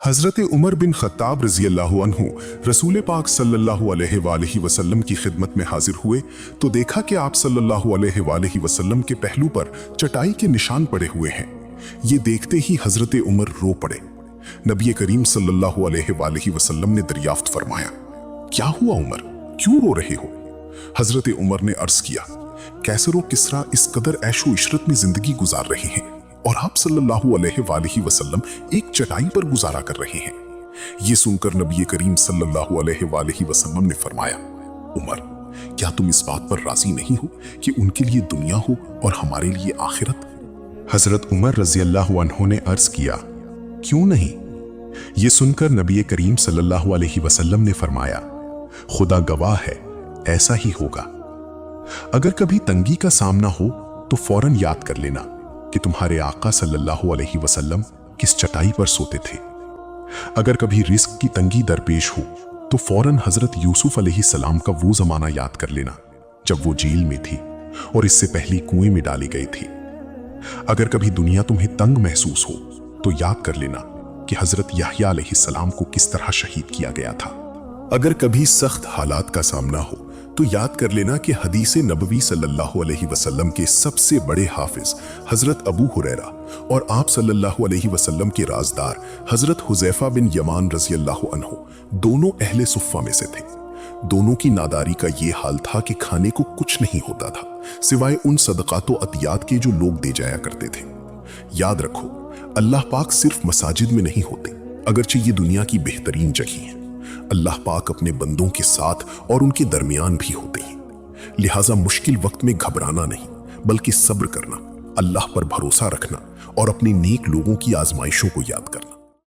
हज़रत Umar bin Khattab रज़ी अल्लाहु अन्हु रसूल पाक सल्लल्लाहु अलैहि वसल्लम की खिदमत में हाजिर हुए तो देखा कि आप सल्लल्लाहु अलैहि वसल्लम के पहलू पर चटाई के निशान पड़े हुए हैं। ये देखते ही हज़रत उमर रो पड़े। नबी करीम सल्लल्लाहु अलैहि वसल्लम ने दरियाफ्त फरमाया, क्या हुआ उमर, क्यों रो रहे हो? हज़रत उमर ने अर्ज किया, कैसर व किसरा इस कदर ऐशो इशरत में जिंदगी गुजार रहे हैं और आप सल्लल्लाहु अलैहि वसल्लम एक चटाई पर गुजारा कर रहे हैं। ये सुनकर नबी करीम सल्लल्लाहु अलैहि वसल्लम ने फरमाया, उमर, क्या तुम इस बात पर राजी नहीं हो कि उनके लिए दुनिया हो और हमारे लिए आखिरत? हजरत उमर रजी अल्लाहु अन्हु ने अर्ज किया, क्यों नहीं? ये सुनकर नबी करीम सल्लल्लाहु अलैहि वसल्लम ने फरमाया, खुदा गवाह है, ऐसा ही होगा। अगर कभी तंगी का सामना हो तो फौरन याद कर लेना कि तुम्हारे आका सल्लल्लाहु अलैहि वसल्लम किस चटाई पर सोते थे। अगर कभी रिस्क की तंगी दरपेश हो तो फौरन हजरत यूसुफ अलैहि सलाम का वो जमाना याद कर लेना जब वो जेल में थी और इससे पहले कुएं में डाली गई थी। अगर कभी दुनिया तुम्हें तंग महसूस हो तो याद कर लेना कि हजरत याह्या अलैहि सलाम को किस तरह शहीद किया गया था। अगर कभी सख्त हालात का सामना हो तो याद कर लेना कि हदीस नबवी सल्लल्लाहु अलैहि वसल्लम के सबसे बड़े हाफिज हजरत अबू हुरैरा और आप सल्लल्लाहु अलैहि वसल्लम के राजदार हजरत हुज़ैफा बिन यमान रज़ी अल्लाहु अन्हु दोनों अहले सुफ़्फ़ा में से थे। दोनों की नादारी का ये हाल था कि खाने को कुछ नहीं होता था सिवाय उन सदक़ात व अतियात के जो लोग दे जाया करते थे। याद रखो, अल्लाह पाक सिर्फ मसाजिद में नहीं होते, अगरचे ये दुनिया की बेहतरीन जगह है। अल्लाह पाक अपने बंदों के साथ और उनके दरमियान भी होते हैं। लिहाजा मुश्किल वक्त में घबराना नहीं बल्कि सब्र करना, अल्लाह पर भरोसा रखना और अपने नेक लोगों की आजमाइशों को याद करना।